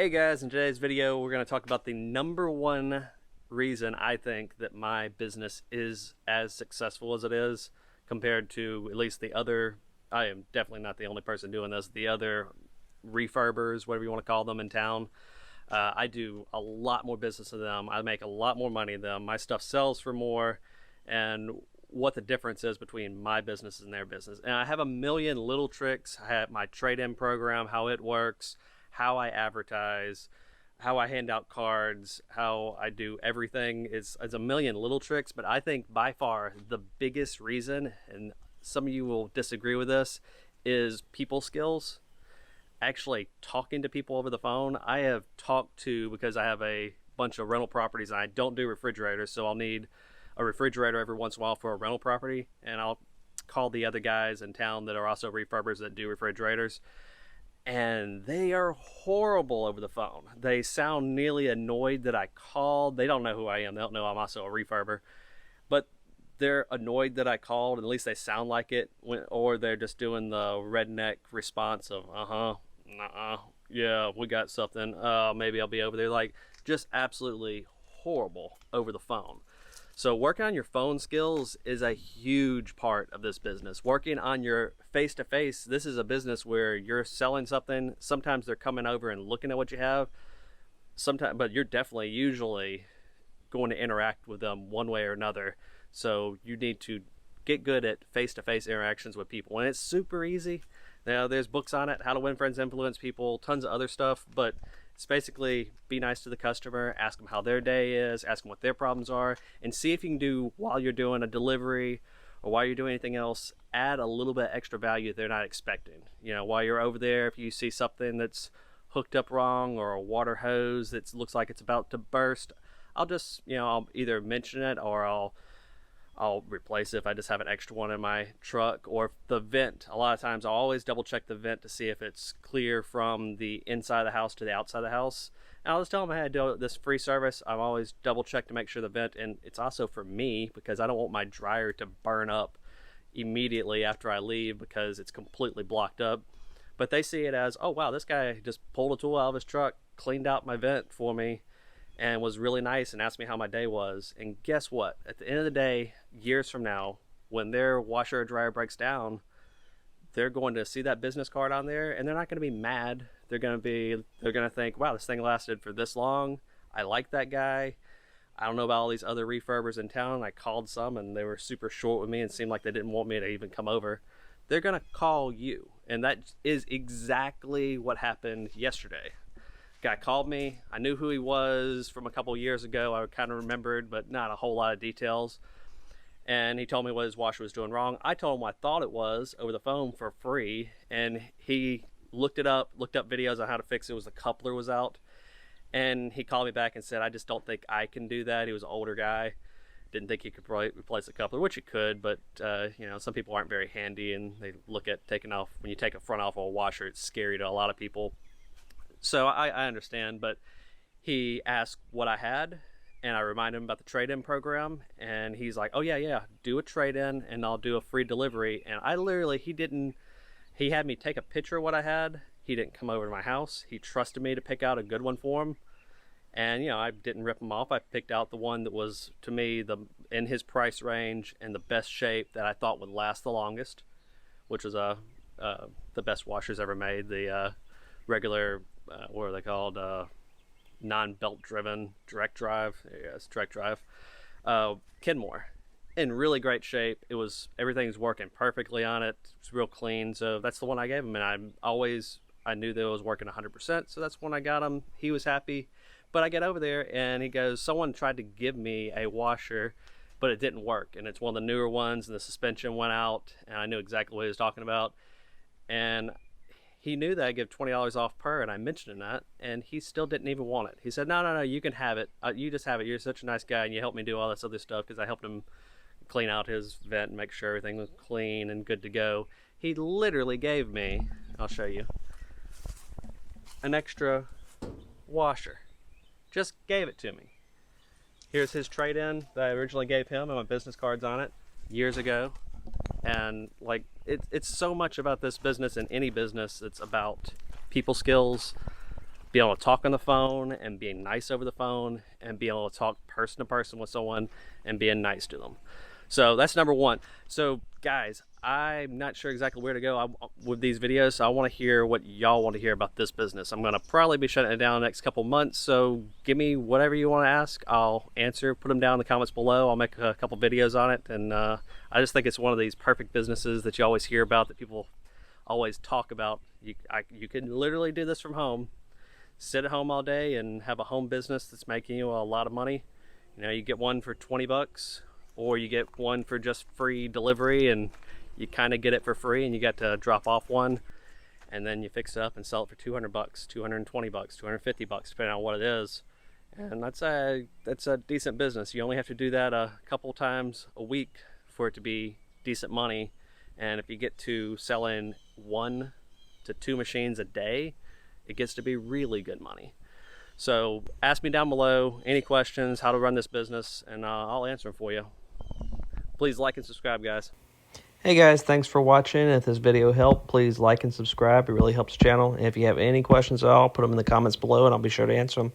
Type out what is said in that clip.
Hey guys, in today's video we're going to talk about the number one reason I think that my business is as successful as it is compared to at least the other, I am definitely not the only person doing this, the other refurbers, whatever you want to call them in town. I do a lot more business than them. I make a lot more money than them. My stuff sells for more, and what the difference is between my business and their business. And I have a million little tricks. I have my trade-in program, how it works, how I advertise, how I hand out cards, how I do everything. Is a million little tricks, but I think by far the biggest reason, and some of you will disagree with this, is people skills. Actually talking to people over the phone. I have talked to, because I have a bunch of rental properties and I don't do refrigerators, so I'll need a refrigerator every once in a while for a rental property, and I'll call the other guys in town that are also refurbers that do refrigerators, and they are horrible over the phone. They sound nearly annoyed that I called. They don't know who I am. They don't know I'm also a refurber, but they're annoyed that I called, and at least they sound like it, or they're just doing the redneck response of yeah, we got something, maybe I'll be over there. Like, just absolutely horrible over the phone. So working on your phone skills is a huge part of this business. Working on your face-to-face, this is a business where you're selling something. Sometimes they're coming over and looking at what you have. Sometimes, but you're definitely usually going to interact with them one way or another. So you need to get good at face-to-face interactions with people. And it's super easy. Now, there's books on it, How to Win Friends, Influence People, tons of other stuff, but it's basically be nice to the customer, ask them how their day is, ask them what their problems are, and see if you can do, while you're doing a delivery or while you're doing anything else, add a little bit extra value they're not expecting. You know, while you're over there, if you see something that's hooked up wrong or a water hose that looks like it's about to burst, I'll just, I'll either mention it or I'll replace it if I just have an extra one in my truck. Or if the vent, a lot of times I'll always double check the vent to see if it's clear from the inside of the house to the outside of the house. And I'll just tell them, hey, I do this free service. I'm always double check to make sure the vent, and it's also for me because I don't want my dryer to burn up immediately after I leave because it's completely blocked up. But they see it as, oh wow, this guy just pulled a tool out of his truck, cleaned out my vent for me, and was really nice and asked me how my day was. And guess what? At the end of the day, years from now, when their washer or dryer breaks down, they're going to see that business card on there, and they're not going to be mad. They're going to think, wow, this thing lasted for this long. I like that guy. I don't know about all these other refurbers in town. I called some and they were super short with me and seemed like they didn't want me to even come over. They're going to call you. And that is exactly what happened yesterday. Guy called me. I knew who he was from a couple years ago. I kind of remembered, but not a whole lot of details. And he told me what his washer was doing wrong. I told him what I thought it was over the phone for free, and he looked it up, looked up videos on how to fix it. It was the coupler was out, and he called me back and said, I just don't think I can do that. He was an older guy, didn't think he could replace the coupler, which he could, but some people aren't very handy, and they look at taking off, when you take a front off of a washer, it's scary to a lot of people. So I understand, but he asked what I had, and I reminded him about the trade-in program, and he's like, oh yeah, do a trade-in and I'll do a free delivery. And I literally, he had me take a picture of what I had. He didn't come over to my house. He trusted me to pick out a good one for him. And I didn't rip him off. I picked out the one that was, to me, in his price range and the best shape that I thought would last the longest, which was the best washers ever made. The regular, what are they called? Non-belt driven direct drive. Yes, direct drive. Kenmore, in really great shape. Everything's working perfectly on it. It's real clean. So that's the one I gave him, and I knew that it was working 100%. So that's when I got him. He was happy. But I get over there and he goes, someone tried to give me a washer, but it didn't work. And it's one of the newer ones, and the suspension went out, and I knew exactly what he was talking about. And he knew that I give $20 off per, and I mentioned him that, and he still didn't even want it. He said, no, you can have it. You just have it. You're such a nice guy, and you helped me do all this other stuff, because I helped him clean out his vent and make sure everything was clean and good to go. He literally gave me, I'll show you, an extra washer. Just gave it to me. Here's his trade-in that I originally gave him, and my business card's on it years ago. And like it's so much about this business, and any business, it's about people skills, being able to talk on the phone and being nice over the phone, and being able to talk person to person with someone and being nice to them. So that's number one. So guys, I'm not sure exactly where to go with these videos, so I want to hear what y'all want to hear about this business. I'm going to probably be shutting it down the next couple months, so give me whatever you want to ask. I'll answer. Put them down in the comments below. I'll make a couple videos on it, and I just think it's one of these perfect businesses that you always hear about, that people always talk about. You can literally do this from home, sit at home all day and have a home business that's making you a lot of money. You know, you get one for 20 bucks, or you get one for just free delivery, and you kind of get it for free, and you get to drop off one, and then you fix it up and sell it for 200 bucks, 220 bucks, 250 bucks, depending on what it is. And that's a decent business. You only have to do that a couple times a week for it to be decent money. And if you get to selling 1 to 2 machines a day, it gets to be really good money. So ask me down below any questions, how to run this business, and I'll answer them for you. Please like and subscribe, guys. Hey guys, thanks for watching. If this video helped, please like and subscribe. It really helps the channel. And if you have any questions at all, put them in the comments below and I'll be sure to answer them.